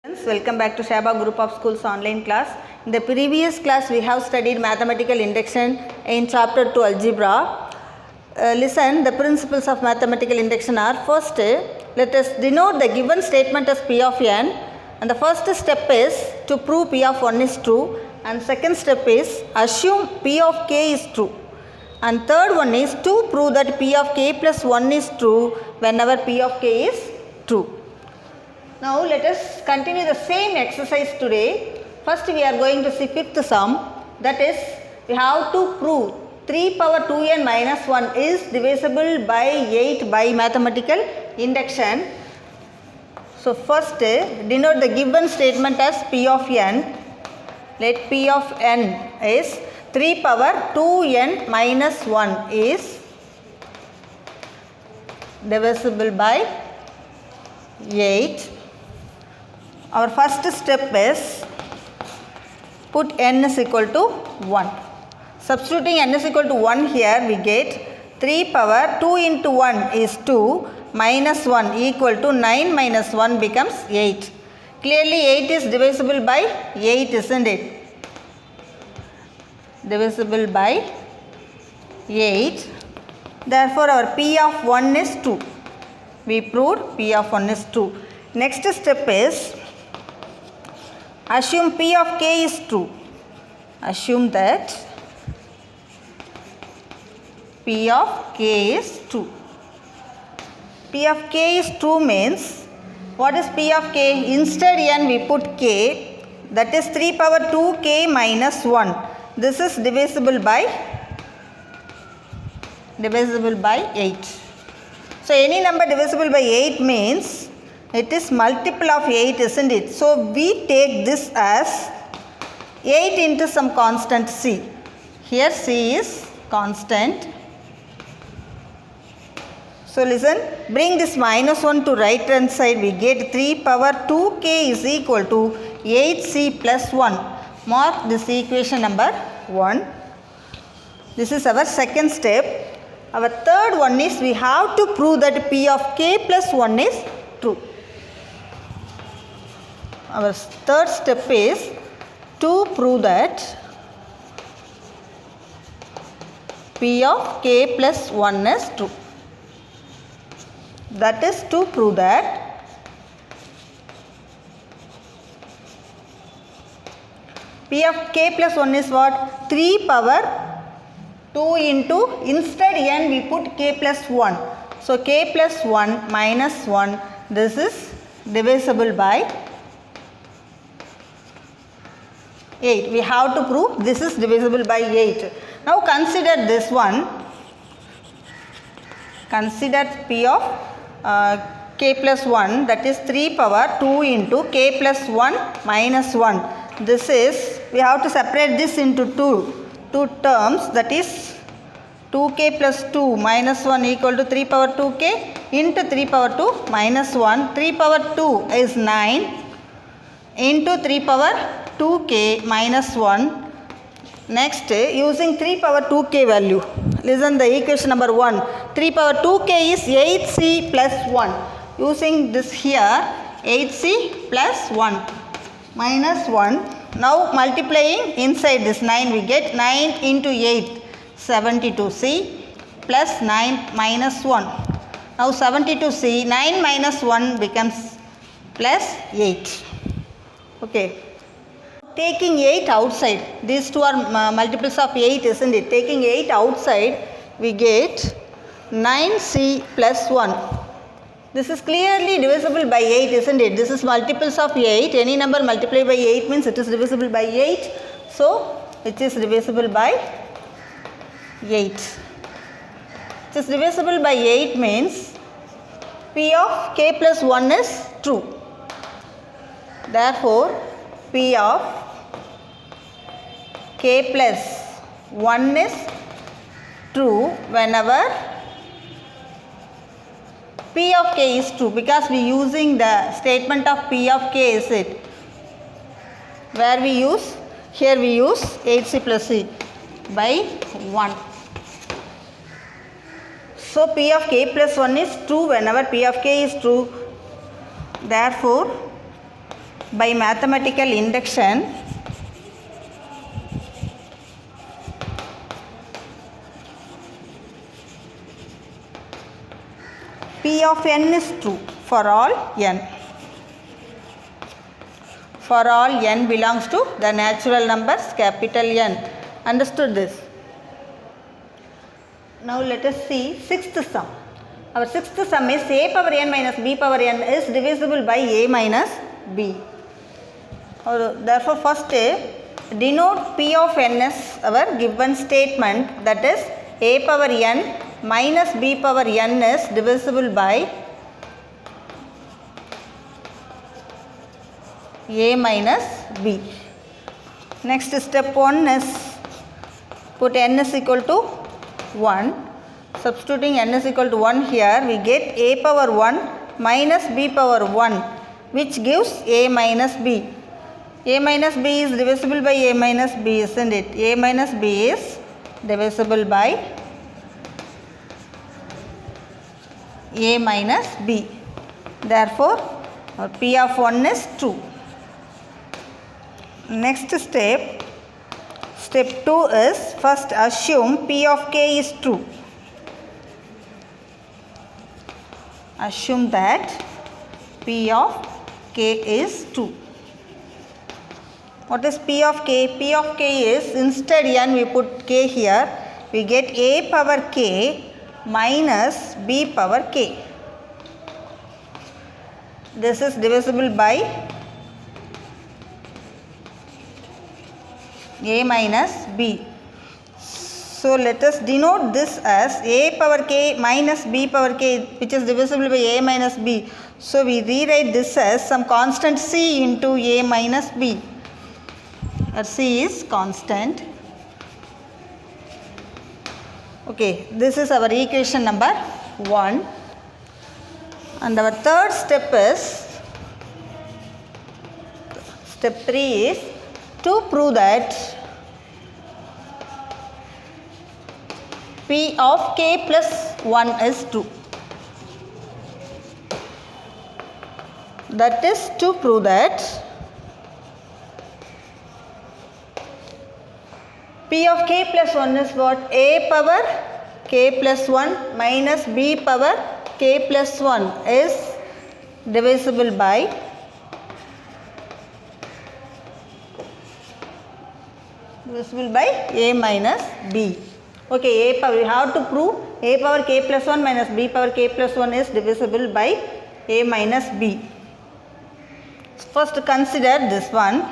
Welcome back to Shaba Group of Schools online class. In the previous class we have studied mathematical induction in chapter 2 algebra. Listen, the principles of mathematical induction are: first, let us denote the given statement as P of n, and the first step is to prove P of 1 is true, and second step is assume P of k is true, and third one is to prove that P of k plus 1 is true whenever P of k is true. Now let us continue the same exercise today. First we are going to see fifth sum, that is we have to prove 3 power 2n minus 1 is divisible by 8 by mathematical induction. So first denote the given statement as P of n. Let P of n is 3 power 2n minus 1 is divisible by 8. Our first step is put n is equal to 1. Substituting n is equal to 1 here, we get 3 power 2 into 1 is 2 minus 1 equal to 9 minus 1 becomes 8. Clearly 8 is divisible by 8, isn't it? Divisible by 8. Therefore our P of 1 is 2. We proved P of 1 is 2. Next step is assume P of k is true. Assume that P of k is true. P of k is true means, what is P of k? Instead n we put k, that is 3 power 2k minus 1. This is divisible by 8. So any number divisible by 8 means it is multiple of 8, isn't it? So we take this as 8 into some constant c. Here c is constant. So listen, bring this minus 1 to right hand side, we get 3 power 2k is equal to 8c plus 1. Mark this equation number 1. This is our second step. Our third one is we have to prove that P of k plus 1 is true. Our third step is to prove that P of k plus 1 is true. That is to prove that P of k plus 1 is what? 3 power 2 into, instead n we put k plus 1. So k plus 1 minus 1, this is divisible by 8. We have to prove this is divisible by 8. Now consider this one. Consider P of k plus 1, that is 3 power 2 into k plus 1 minus 1. This is, we have to separate this into two terms, that is 2k plus 2 minus 1 equal to 3 power 2k into 3 power 2 minus 1. 3 power 2 is 9 into 3 power 2k minus 1. Next, using 3 power 2k value, listen the equation number 1. 3 power 2k is 8c plus 1. Using this here, 8c plus 1 minus 1. Now multiplying inside this 9, we get 9 into 8, 72c plus 9 minus 1. Now 72c, 9 minus 1 becomes plus 8. Okay. Taking 8 outside, these two are multiples of 8, isn't it? Taking 8 outside, we get 9c plus 1. This is clearly divisible by 8, isn't it? This is multiples of 8. Any number multiplied by 8 means it is divisible by 8. So, it is divisible by 8. It is divisible by 8 means P of k plus 1 is true. Therefore, P of k plus 1 is true whenever P of k is true, because we using the statement of P of k, is it? Where we use? Here we use 8c plus c by 1. So P of k plus 1 is true whenever P of k is true. Therefore, by mathematical induction, P of n is true for all n. For all n belongs to the natural numbers capital N. Understood this? Now let us see sixth sum. Our sixth sum is a power n minus b power n is divisible by a minus b. Therefore, first denote P of n as our given statement, that is a power n minus b power n is divisible by a minus b. Next step 1 is put n is equal to 1. Substituting n is equal to 1 here, we get a power 1 minus b power 1, which gives a minus b. A minus b is divisible by a minus b, isn't it? A minus b is divisible by a minus b. Therefore, P of 1 is true. Next step, step 2 is first assume P of k is true. Assume that P of k is true. What is P of k? P of k is, instead n we put k here, we get a power k minus b power k. This is divisible by a minus b. So let us denote this as a power k minus b power k, which is divisible by a minus b. So we rewrite this as some constant c into a minus b. C is constant. Okay, this is our equation number 1. And our third step is, step 3 is to prove that P of k plus 1 is true. That is to prove that P of k plus 1 is what? A power k plus 1 minus b power k plus 1 is divisible by a minus b. Okay, a power, we have to prove a power k plus 1 minus b power k plus 1 is divisible by a minus b. First consider this one,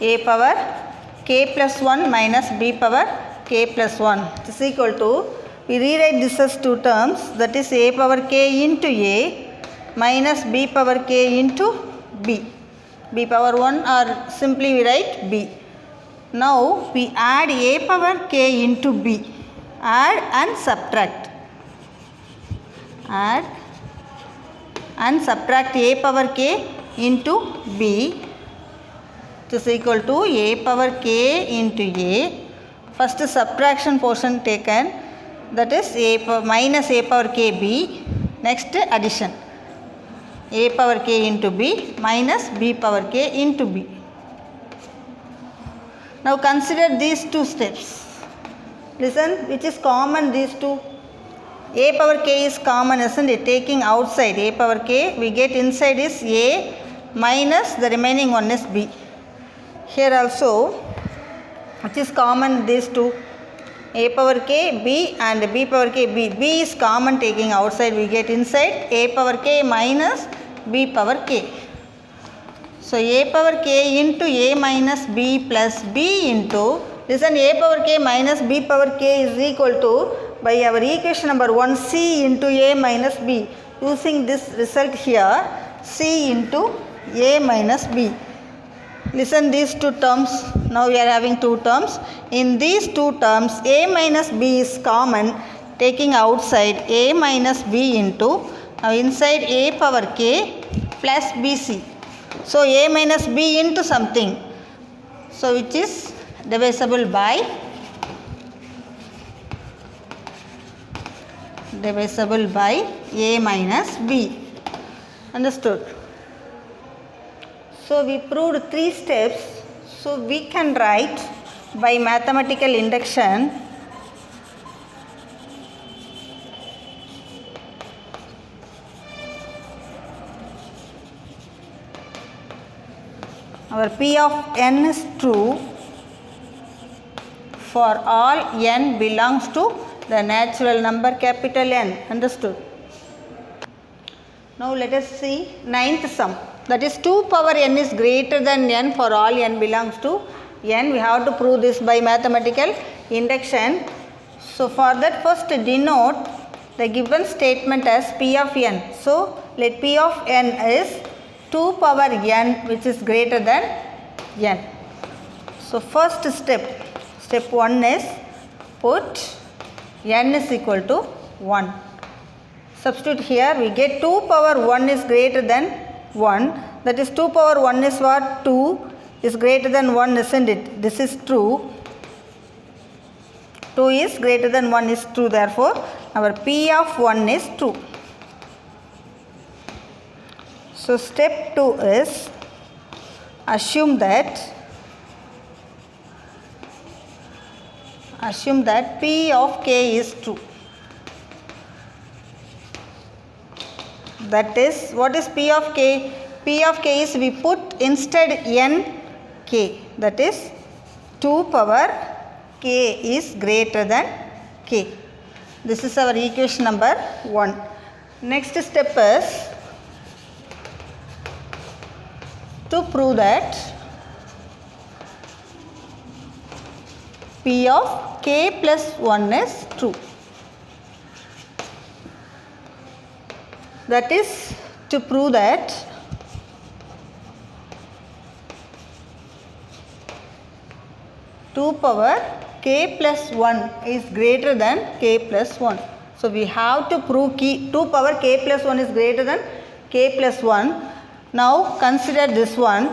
a power k plus 1 minus b power k plus 1 is equal to, we rewrite this as two terms, that is a power k into a minus b power k into b. B power 1, or simply we write b. Now we add a power k into b. Add and subtract. Add and subtract a power k into b. It is equal to a power k into a. First subtraction portion taken, that is a minus a power k b. Next addition, a power k into b minus b power k into b. Now consider these two steps. Listen, which is common these two? A power k is common, isn't it? Taking outside a power k, we get inside is a minus the remaining one is b. Here also, which is common these two? A power k b and b power k b. B is common, taking outside we get inside a power k minus b power k. So a power k into a minus b plus b into, listen, a power k minus b power k is equal to, by our equation number 1, c into a minus b. Using this result here, c into a minus b. Listen, these two terms, now we are having two terms. In these two terms, a minus b is common, taking outside a minus b into, now inside a power k plus bc. So a minus b into something, so which is divisible by a minus b. Understood? So we proved 3 steps. So we can write by mathematical induction our P of n is true for all n belongs to the natural number capital N. Understood? Now let us see 9th sum. That is 2 power n is greater than n for all n belongs to n. We have to prove this by mathematical induction. So for that, first denote the given statement as P of n. So let P of n is 2 power n which is greater than n. So first step 1 is put n is equal to 1. Substitute here, we get 2 power 1 is greater than 1. That is 2 power 1 is what? 2 is greater than 1, isn't it? This is true. 2 is greater than 1 is true. Therefore, our P of 1 is true. So step 2 is assume that P of k is true. That is, what is P of k? P of k is we put instead n k. That is 2 power k is greater than k. This is our equation number 1. Next step is to prove that P of k plus 1 is true. That is to prove that two power k plus 1 is greater than k plus 1. So we have to prove 2 power k plus 1 is greater than k plus 1. Now consider this one.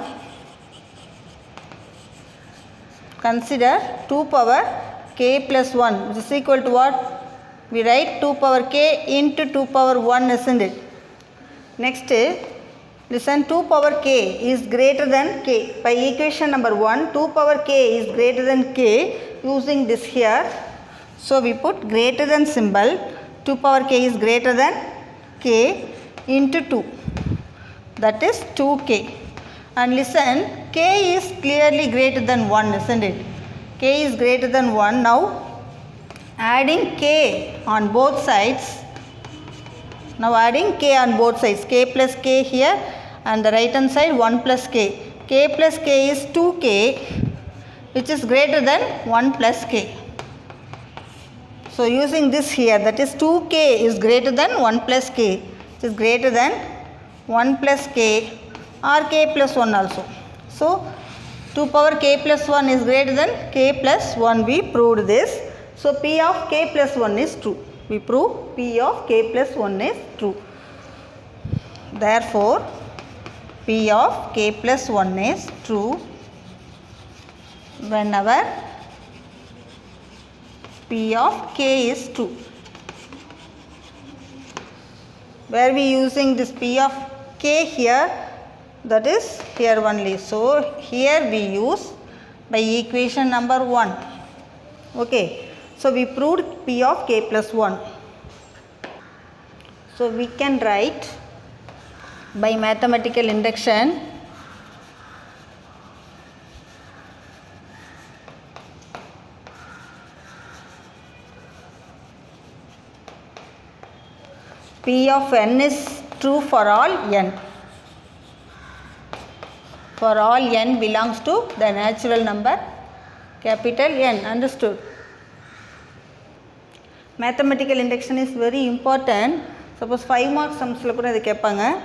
Consider 2 power k plus 1 which is equal to what? We write 2 power k into 2 power 1, isn't it? Next, listen, 2 power k is greater than k. By equation number 1, 2 power k is greater than k using this here. So we put greater than symbol. 2 power k is greater than k into 2. That is 2k. And listen, k is clearly greater than 1, isn't it? K is greater than 1. Now adding k on both sides. Now adding k on both sides. K plus k here and the right hand side 1 plus k. K plus k is 2k which is greater than 1 plus k. So using this here, that is 2k is greater than 1 plus k. It is greater than 1 plus k or k plus 1 also. So 2 power k plus 1 is greater than k plus 1. We proved this. So P of k plus 1 is true. We prove P of k plus 1 is true. Therefore, P of k plus 1 is true whenever P of k is true. Where we using this P of k here? That is here only. So here we use by equation number 1. Okay. So we proved P of k plus 1. So we can write by mathematical induction P of n is true for all n. For all n belongs to the natural number capital N. Understood? Mathematical induction is very important. Suppose 5 marks sums la kuda idu keppanga.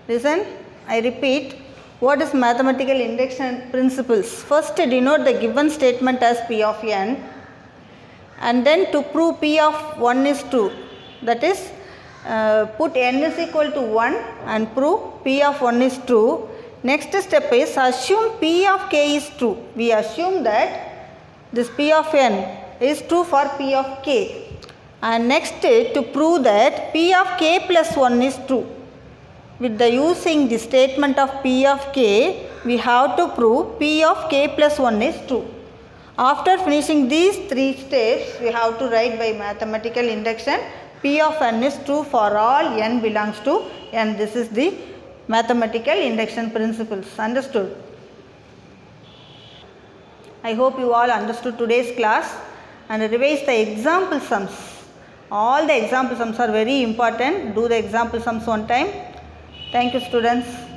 Listen, I repeat, what is mathematical induction principles? First, denote the given statement as P of n, and then to prove P of 1 is true, that is put n is equal to 1 and prove P of 1 is true. Next step is assume P of k is true. We assume that this P of n is true for P of k. And next, to prove that P of k plus 1 is true, with the using the statement of P of k we have to prove P of k plus 1 is true. After finishing these 3 steps, we have to write by mathematical induction P of n is true for all n belongs to n. This is the mathematical induction principles. Understood? I hope you all understood today's class and revise the example sums. All the example sums are very important. Do the example sums one time. Thank you, students.